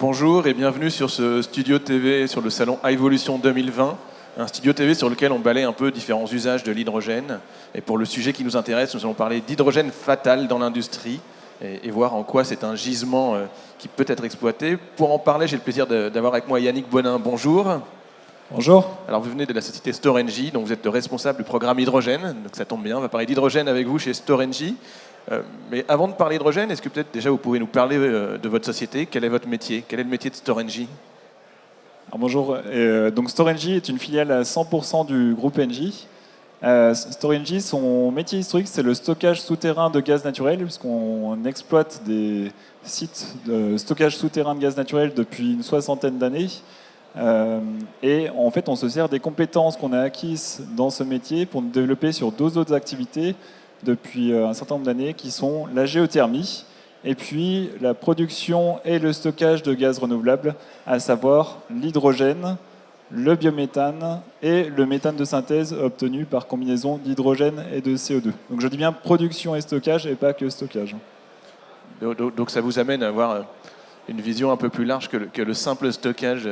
Bonjour et bienvenue sur ce studio TV sur le salon iVolution 2020, un studio TV sur lequel on balaye un peu différents usages de l'hydrogène. Et pour le sujet qui nous intéresse, nous allons parler d'hydrogène fatal dans l'industrie et voir en quoi c'est un gisement qui peut être exploité. Pour en parler, j'ai le plaisir d'avoir avec moi Yannick Bonin. Bonjour. Bonjour. Alors vous venez de la société Storengy, donc vous êtes le responsable du programme hydrogène, donc ça tombe bien, on va parler d'hydrogène avec vous chez Storengy. Mais avant de parler d'hydrogène, est-ce que peut-être déjà vous pouvez nous parler de votre société? Quel est votre métier? Quel est le métier de Storengy? Alors bonjour. Donc Storengy est une filiale à 100% du groupe Engie. Storengy, son métier historique, c'est le stockage souterrain de gaz naturel, puisqu'on exploite des sites de stockage souterrain de gaz naturel depuis une soixantaine d'années. Et en fait, on se sert des compétences qu'on a acquises dans ce métier pour nous développer sur deux autres activités depuis un certain nombre d'années, qui sont la géothermie et puis la production et le stockage de gaz renouvelables, à savoir l'hydrogène, le biométhane et le méthane de synthèse obtenu par combinaison d'hydrogène et de CO2. Donc je dis bien production et stockage et pas que stockage. Donc ça vous amène à avoir une vision un peu plus large que le simple stockage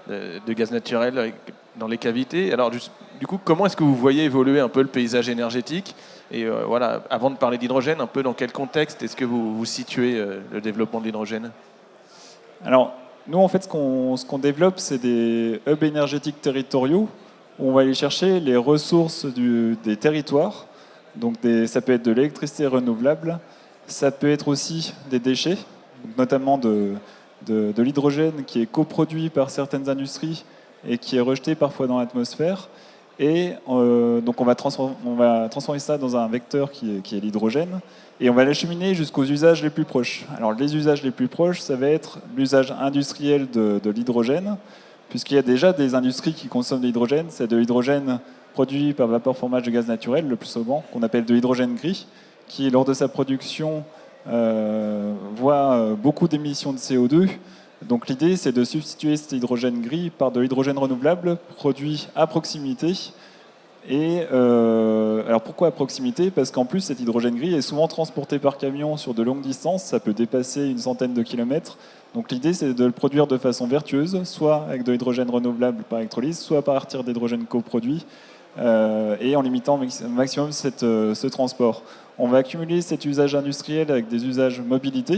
de gaz naturel dans les cavités. Alors du coup, comment est-ce que vous voyez évoluer un peu le paysage énergétique? Et voilà, avant de parler d'hydrogène, un peu dans quel contexte est-ce que vous situez le développement de l'hydrogène? Alors, nous, en fait, ce qu'on développe, c'est des hubs énergétiques territoriaux où on va aller chercher les ressources des territoires. Donc, ça peut être de l'électricité renouvelable, ça peut être aussi des déchets, notamment de l'hydrogène qui est coproduit par certaines industries et qui est rejeté parfois dans l'atmosphère. Et donc on va transformer ça dans un vecteur qui est l'hydrogène, et on va l'acheminer jusqu'aux usages les plus proches. Alors les usages les plus proches, ça va être l'usage industriel de l'hydrogène, puisqu'il y a déjà des industries qui consomment de l'hydrogène. C'est de l'hydrogène produit par vapeur formage de gaz naturel, le plus souvent, qu'on appelle de l'hydrogène gris, qui lors de sa production voit beaucoup d'émissions de CO2. Donc l'idée, c'est de substituer cet hydrogène gris par de l'hydrogène renouvelable produit à proximité. Et alors pourquoi à proximité? Parce qu'en plus, cet hydrogène gris est souvent transporté par camion sur de longues distances, ça peut dépasser une centaine de kilomètres. Donc l'idée, c'est de le produire de façon vertueuse, soit avec de l'hydrogène renouvelable par électrolyse, soit à partir d'hydrogène coproduit, et en limitant au maximum ce transport. On va accumuler cet usage industriel avec des usages mobilité.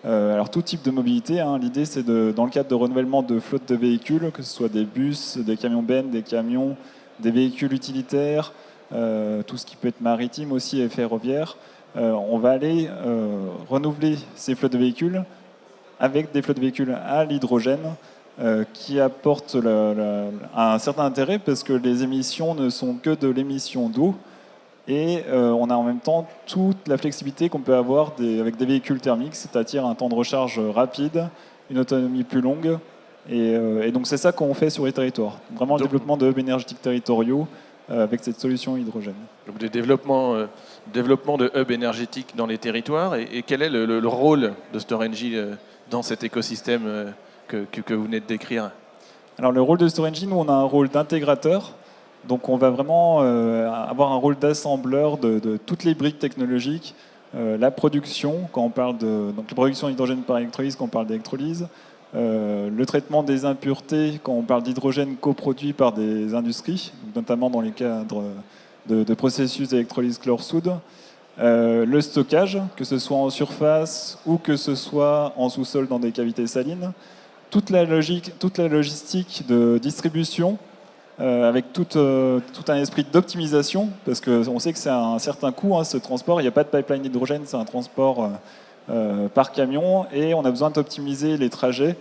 Alors tout type de mobilité, hein. L'idée c'est dans le cadre de renouvellement de flottes de véhicules, que ce soit des bus, des camions bennes, des camions, des véhicules utilitaires, tout ce qui peut être maritime aussi et ferroviaire, on va aller renouveler ces flottes de véhicules avec des flottes de véhicules à l'hydrogène qui apportent un certain intérêt parce que les émissions ne sont que de l'émission d'eau. Et on a en même temps toute la flexibilité qu'on peut avoir avec des véhicules thermiques, c'est-à-dire un temps de recharge rapide, une autonomie plus longue. Et donc c'est ça qu'on fait sur les territoires. Vraiment le développement de hubs énergétiques territoriaux avec cette solution hydrogène. Donc des développement de hubs énergétiques dans les territoires. Et quel est le rôle de Storengy dans cet écosystème que vous venez de décrire? Alors le rôle de Storengy, nous on a un rôle d'intégrateur. Donc on va vraiment avoir un rôle d'assembleur de toutes les briques technologiques, la production, quand on parle donc la production d'hydrogène par électrolyse, quand on parle d'électrolyse, le traitement des impuretés, quand on parle d'hydrogène coproduit par des industries, notamment dans les cadres de processus d'électrolyse chlore-soude, le stockage, que ce soit en surface ou que ce soit en sous-sol dans des cavités salines, toute la logistique de distribution, avec tout un esprit d'optimisation, parce qu'on sait que c'est un certain coût, hein, ce transport. Il n'y a pas de pipeline d'hydrogène, c'est un transport par camion, et on a besoin d'optimiser les trajets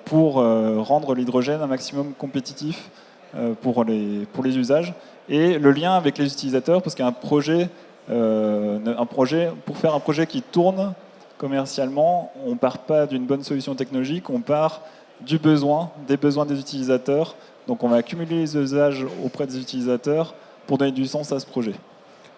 pour rendre l'hydrogène un maximum compétitif pour les usages. Et le lien avec les utilisateurs, parce qu'un projet, pour faire un projet qui tourne commercialement, on ne part pas d'une bonne solution technologique, on part des besoins des utilisateurs. Donc on va accumuler les usages auprès des utilisateurs pour donner du sens à ce projet.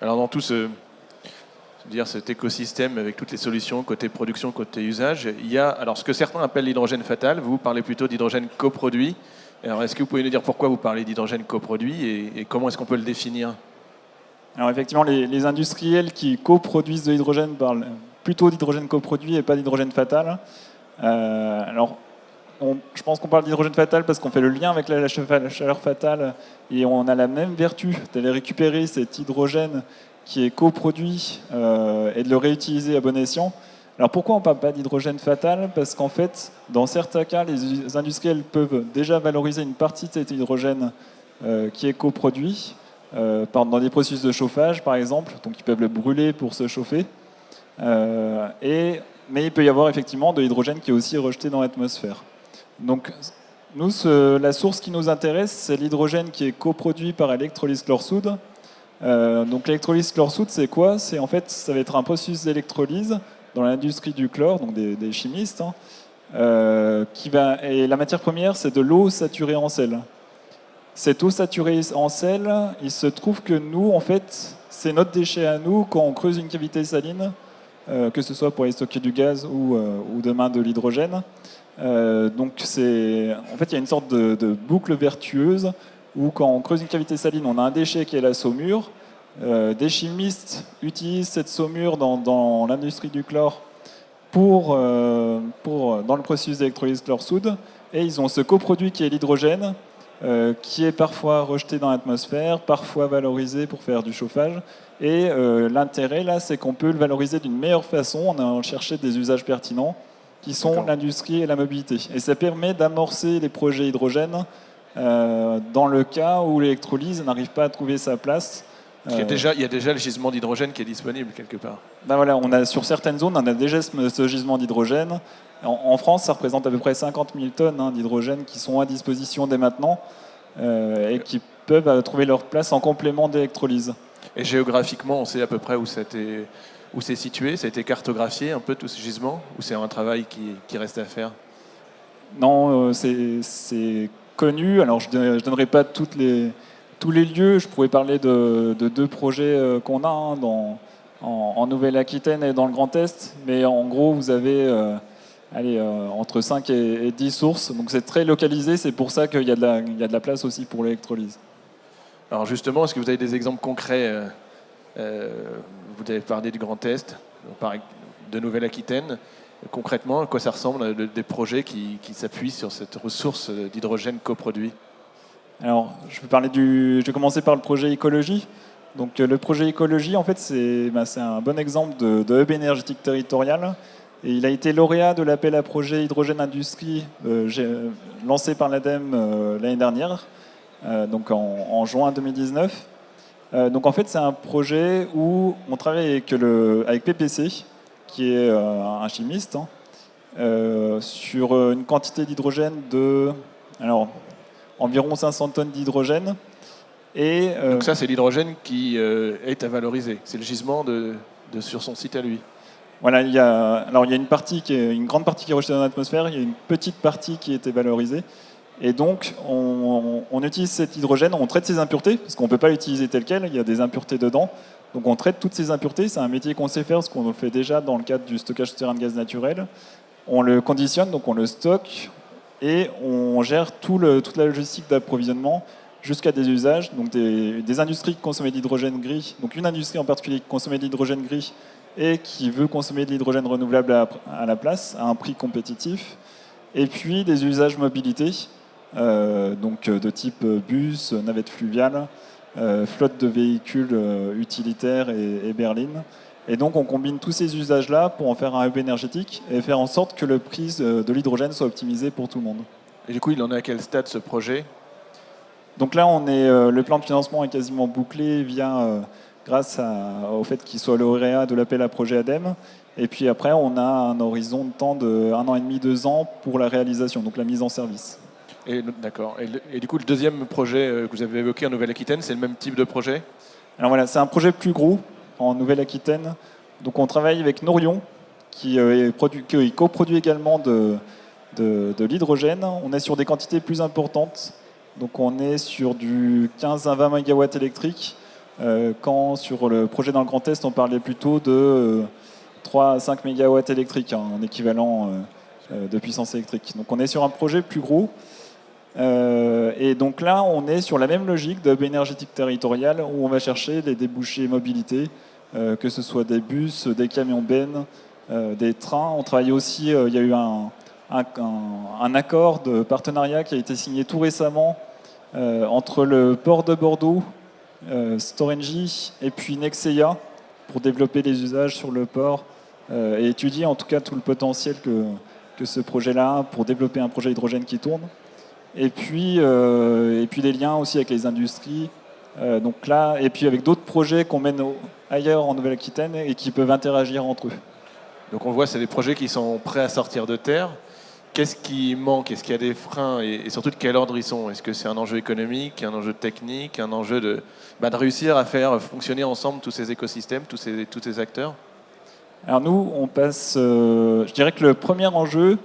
Alors dans tout cet écosystème avec toutes les solutions, côté production, côté usage, il y a ce que certains appellent l'hydrogène fatal, vous parlez plutôt d'hydrogène coproduit. Alors est-ce que vous pouvez nous dire pourquoi vous parlez d'hydrogène coproduit et comment est-ce qu'on peut le définir? Alors effectivement, les industriels qui coproduisent de l'hydrogène parlent plutôt d'hydrogène coproduit et pas d'hydrogène fatal. Alors je pense qu'on parle d'hydrogène fatal parce qu'on fait le lien avec la chaleur fatale et on a la même vertu d'aller récupérer cet hydrogène qui est coproduit et de le réutiliser à bon escient. Alors pourquoi on ne parle pas d'hydrogène fatal? Parce qu'en fait, dans certains cas, les industriels peuvent déjà valoriser une partie de cet hydrogène qui est coproduit, dans des processus de chauffage par exemple, donc ils peuvent le brûler pour se chauffer. Mais il peut y avoir effectivement de l'hydrogène qui est aussi rejeté dans l'atmosphère. Donc nous, la source qui nous intéresse, c'est l'hydrogène qui est coproduit par électrolyse chlore-soude. Donc l'électrolyse chlore-soude, c'est quoi? C'est en fait, ça va être un processus d'électrolyse dans l'industrie du chlore, donc des chimistes, hein, et la matière première, c'est de l'eau saturée en sel. Cette eau saturée en sel, il se trouve que nous, en fait, c'est notre déchet à nous quand on creuse une cavité saline, que ce soit pour aller stocker du gaz ou demain de l'hydrogène. Donc en fait, il y a une sorte de boucle vertueuse où quand on creuse une cavité saline, on a un déchet qui est la saumure. Des chimistes utilisent cette saumure dans l'industrie du chlore dans le processus d'électrolyse chlore-soude, et ils ont ce coproduit qui est l'hydrogène, qui est parfois rejeté dans l'atmosphère, parfois valorisé pour faire du chauffage. Et l'intérêt, là, c'est qu'on peut le valoriser d'une meilleure façon. On a cherché des usages pertinents, qui sont l'industrie et la mobilité. Et ça permet d'amorcer les projets hydrogène dans le cas où l'électrolyse n'arrive pas à trouver sa place. Il y a déjà le gisement d'hydrogène qui est disponible quelque part. Ben voilà, sur certaines zones, on a déjà ce gisement d'hydrogène. En France, ça représente à peu près 50 000 tonnes d'hydrogène qui sont à disposition dès maintenant et qui peuvent trouver leur place en complément d'électrolyse. Et géographiquement, on sait à peu près où c'est situé? Ça a été cartographié un peu tout ce gisement? Ou c'est un travail qui reste à faire? Non, c'est connu. Alors je ne donnerai pas tous les lieux. Je pourrais parler de 2 projets qu'on a en Nouvelle-Aquitaine et dans le Grand Est. Mais en gros, vous avez entre 5 et 10 sources. Donc c'est très localisé. C'est pour ça qu'il y a de la place aussi pour l'électrolyse. Alors justement, est-ce que vous avez des exemples concrets? Vous avez parlé du Grand Est, de Nouvelle-Aquitaine. Concrètement, à quoi ça ressemble des projets qui s'appuient sur cette ressource d'hydrogène coproduit? Alors, je vais commencer par le projet écologie. Donc le projet écologie, en fait, c'est un bon exemple de hub énergétique territorial. Et il a été lauréat de l'appel à projet Hydrogène Industrie lancé par l'ADEME l'année dernière, donc en juin 2019. Donc en fait, c'est un projet où on travaille avec PPC, qui est un chimiste, sur une quantité d'hydrogène de environ 500 tonnes d'hydrogène. Donc ça, c'est l'hydrogène qui est à valoriser. C'est le gisement sur son site à lui. Voilà, il y a une grande partie qui est rejetée dans l'atmosphère, il y a une petite partie qui a été valorisée. Et donc, on utilise cet hydrogène, on traite ses impuretés, parce qu'on ne peut pas l'utiliser tel quel, il y a des impuretés dedans. Donc on traite toutes ces impuretés, c'est un métier qu'on sait faire, parce qu'on le fait déjà dans le cadre du stockage souterrain de gaz naturel. On le conditionne, donc on le stocke, et on gère toute la logistique d'approvisionnement jusqu'à des usages, donc des industries qui consomment de l'hydrogène gris, donc une industrie en particulier qui consommait de l'hydrogène gris et qui veut consommer de l'hydrogène renouvelable à la place, à un prix compétitif, et puis des usages mobilité, donc de type bus, navette fluviale, flotte de véhicules utilitaires et berlines. Et donc on combine tous ces usages-là pour en faire un hub énergétique et faire en sorte que le prix de l'hydrogène soit optimisé pour tout le monde. Et du coup, il en est à quel stade ce projet? Donc là, le plan de financement est quasiment bouclé grâce au fait qu'il soit lauréat de l'appel à projet ADEME. Et puis après, on a un horizon de temps de 1 an et demi, 2 ans pour la réalisation, donc la mise en service. D'accord. Et du coup, le deuxième projet que vous avez évoqué en Nouvelle-Aquitaine, c'est le même type de projet? Alors voilà, c'est un projet plus gros en Nouvelle-Aquitaine. Donc on travaille avec Norion, qui coproduit également de l'hydrogène. On est sur des quantités plus importantes. Donc on est sur du 15 à 20 MW électriques, quand sur le projet dans le Grand Est, on parlait plutôt de 3 à 5 MW électriques, en équivalent de puissance électrique. Donc on est sur un projet plus gros. Et donc là, on est sur la même logique de hub énergétique territorial où on va chercher les débouchés mobilité, que ce soit des bus, des camions bennes, des trains. On travaille aussi, il y a eu un un accord de partenariat qui a été signé tout récemment entre le port de Bordeaux, Storengy et puis Nexeia pour développer les usages sur le port et étudier en tout cas tout le potentiel que ce projet-là a pour développer un projet hydrogène qui tourne. Et puis des liens aussi avec les industries. Donc là, et puis avec d'autres projets qu'on mène ailleurs en Nouvelle-Aquitaine et qui peuvent interagir entre eux. Donc on voit, c'est des projets qui sont prêts à sortir de terre. Qu'est-ce qui manque? Est-ce qu'il y a des freins? Et surtout, de quel ordre ils sont? Est-ce que c'est un enjeu économique, un enjeu technique, un enjeu de réussir à faire fonctionner ensemble tous ces écosystèmes, tous ces acteurs? Alors nous, on passe... je dirais que le premier enjeu,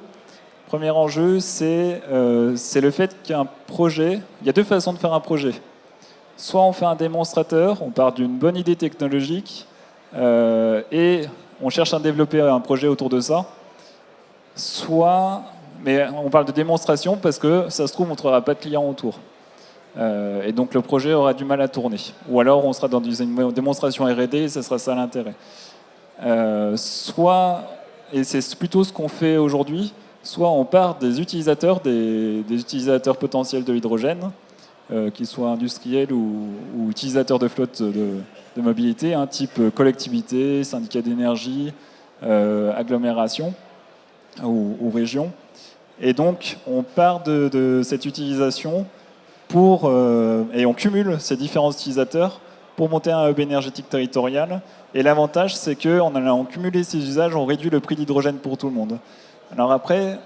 c'est le fait qu'un projet... Il y a deux façons de faire un projet. Soit on fait un démonstrateur, on part d'une bonne idée technologique et on cherche à développer un projet autour de ça. Soit, mais on parle de démonstration parce que ça se trouve, on ne trouvera pas de client autour. Et donc le projet aura du mal à tourner. Ou alors on sera dans une démonstration R&D et ça sera ça l'intérêt. Soit, et c'est plutôt ce qu'on fait aujourd'hui, soit on part des utilisateurs, des utilisateurs potentiels de l'hydrogène, qu'ils soient industriels ou utilisateurs de flottes de mobilité, type collectivité, syndicat d'énergie, agglomération ou région. Et donc, on part de cette utilisation et on cumule ces différents utilisateurs pour monter un hub énergétique territorial. Et l'avantage, c'est qu'en allant cumuler ces usages, on réduit le prix de l'hydrogène pour tout le monde. Alors après,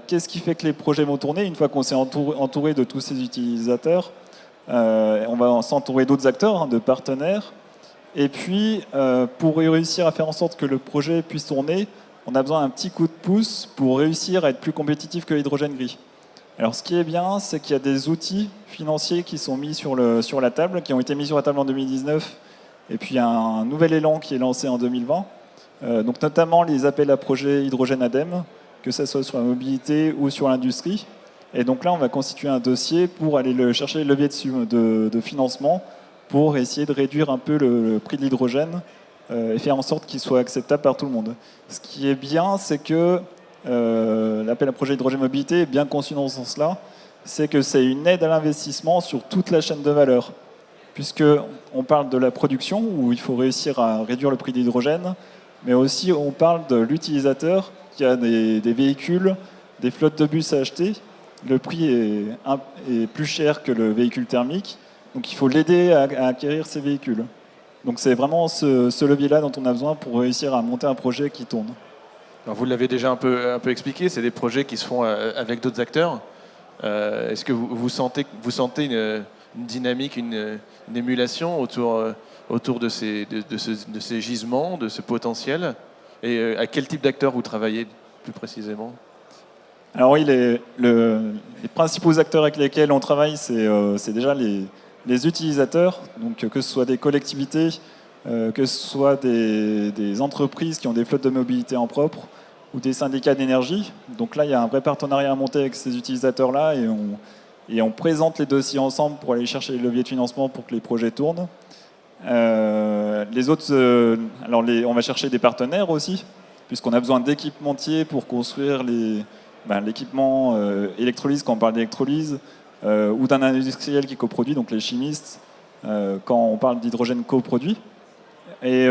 qu'est-ce qui fait que les projets vont tourner? Une fois qu'on s'est entouré de tous ces utilisateurs, on va s'entourer d'autres acteurs, de partenaires. Et puis, pour réussir à faire en sorte que le projet puisse tourner, on a besoin d'un petit coup de pouce pour réussir à être plus compétitif que l'hydrogène gris. Alors ce qui est bien, c'est qu'il y a des outils financiers qui sont mis sur la table, qui ont été mis sur la table en 2019, et puis il y a un nouvel élan qui est lancé en 2020. Donc notamment les appels à projets hydrogène ADEME, que ce soit sur la mobilité ou sur l'industrie. Et donc là, on va constituer un dossier pour aller chercher les leviers de financement pour essayer de réduire un peu le prix de l'hydrogène et faire en sorte qu'il soit acceptable par tout le monde. Ce qui est bien, c'est que l'appel à projet hydrogène mobilité est bien conçu dans ce sens-là. C'est que c'est une aide à l'investissement sur toute la chaîne de valeur. Puisqu'on parle de la production, où il faut réussir à réduire le prix de l'hydrogène, mais aussi on parle de l'utilisateur qui a des véhicules, des flottes de bus à acheter. Le prix est plus cher que le véhicule thermique, donc il faut l'aider à acquérir ces véhicules. Donc c'est vraiment ce levier-là dont on a besoin pour réussir à monter un projet qui tourne. Alors vous l'avez déjà un peu expliqué, c'est des projets qui se font avec d'autres acteurs. Est-ce que vous sentez une dynamique, une émulation autour de ces gisements, de ce potentiel? Et à quel type d'acteurs vous travaillez plus précisément? Alors oui, les principaux acteurs avec lesquels on travaille, c'est déjà les utilisateurs, donc que ce soit des collectivités, que ce soit des entreprises qui ont des flottes de mobilité en propre, ou des syndicats d'énergie. Donc là, il y a un vrai partenariat à monter avec ces utilisateurs-là et on présente les dossiers ensemble pour aller chercher les leviers de financement pour que les projets tournent. Les autres, on va chercher des partenaires aussi, puisqu'on a besoin d'équipementiers pour construire l'équipement électrolyse quand on parle d'électrolyse, ou d'un industriel qui coproduit, donc les chimistes, quand on parle d'hydrogène coproduit. Et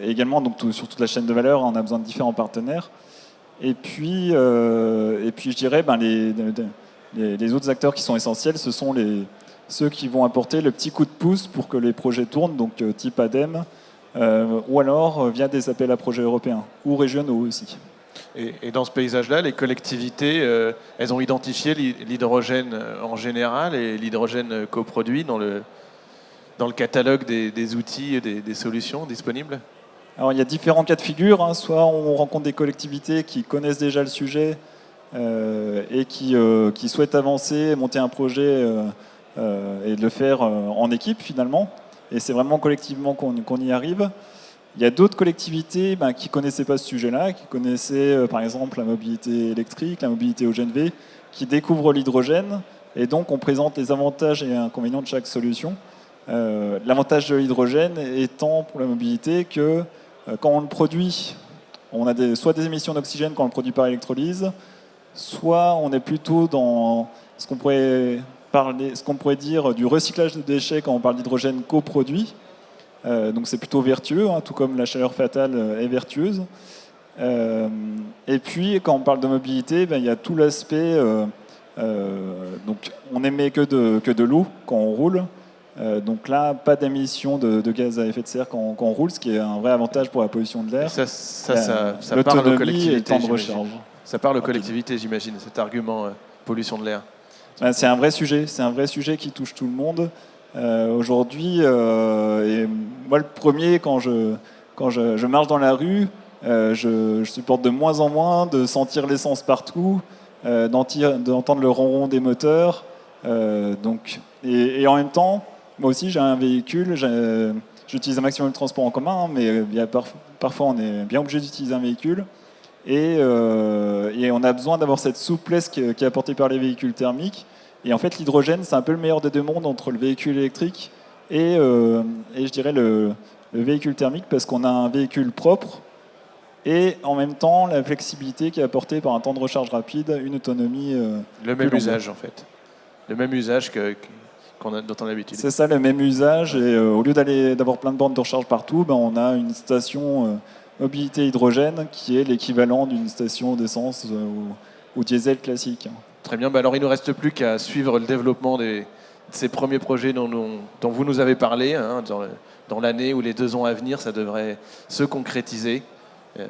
également donc, sur toute la chaîne de valeur, on a besoin de différents partenaires. Et puis je dirais, les autres acteurs qui sont essentiels, ce sont ceux qui vont apporter le petit coup de pouce pour que les projets tournent, donc type ADEME, ou alors via des appels à projets européens, ou régionaux aussi. Et dans ce paysage-là, les collectivités, elles ont identifié l'hydrogène en général et l'hydrogène coproduit dans le catalogue des outils et des solutions disponibles? Alors il y a différents cas de figure. Soit on rencontre des collectivités qui connaissent déjà le sujet et qui souhaitent avancer, monter un projet et de le faire en équipe finalement. Et c'est vraiment collectivement qu'on y arrive. Il y a d'autres collectivités qui ne connaissaient pas ce sujet-là, qui connaissaient par exemple la mobilité électrique, la mobilité au GNV, qui découvrent l'hydrogène. Et donc on présente les avantages et inconvénients de chaque solution. L'avantage de l'hydrogène étant pour la mobilité que quand on le produit, on a soit des émissions d'oxygène quand on le produit par électrolyse, soit on est plutôt dans ce qu'on pourrait dire du recyclage de déchets quand on parle d'hydrogène coproduit. Donc c'est plutôt vertueux, hein, tout comme la chaleur fatale est vertueuse. Et puis quand on parle de mobilité, il y a tout l'aspect, donc on émet que de l'eau quand on roule. Donc là, pas d'émission de gaz à effet de serre quand on roule, ce qui est un vrai avantage pour la pollution de l'air. Ça parle aux collectivités, et le temps de recharge. Ça parle aux collectivités, j'imagine, cet argument pollution de l'air. C'est un vrai sujet qui touche tout le monde. Aujourd'hui, et moi le premier, quand je marche dans la rue, je supporte de moins en moins de sentir l'essence partout, d'entendre le ronron des moteurs. Et en même temps, moi aussi j'ai un véhicule, j'utilise un maximum de transport en commun, mais parfois on est bien obligé d'utiliser un véhicule. Et on a besoin d'avoir cette souplesse qui est apportée par les véhicules thermiques. Et en fait, l'hydrogène, c'est un peu le meilleur des deux mondes entre le véhicule électrique et je dirais le véhicule thermique, parce qu'on a un véhicule propre et en même temps la flexibilité qui est apportée par un temps de recharge rapide, une autonomie. Le même usage, en fait. Le même usage dont on a l'habitude. C'est ça, le même usage. Et au lieu d'avoir plein de bornes de recharge partout, on a une station mobilité hydrogène qui est l'équivalent d'une station d'essence ou diesel classique. Très bien. Alors il ne nous reste plus qu'à suivre le développement de ces premiers projets dont vous nous avez parlé. Hein, dans l'année ou les 2 ans à venir, ça devrait se concrétiser. Puis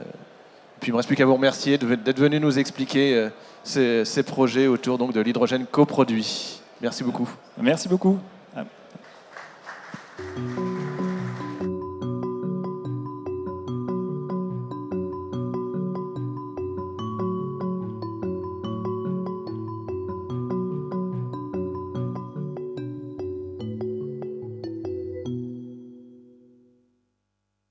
il ne me reste plus qu'à vous remercier d'être venu nous expliquer ces projets autour donc, de l'hydrogène coproduit. Merci beaucoup. Merci beaucoup.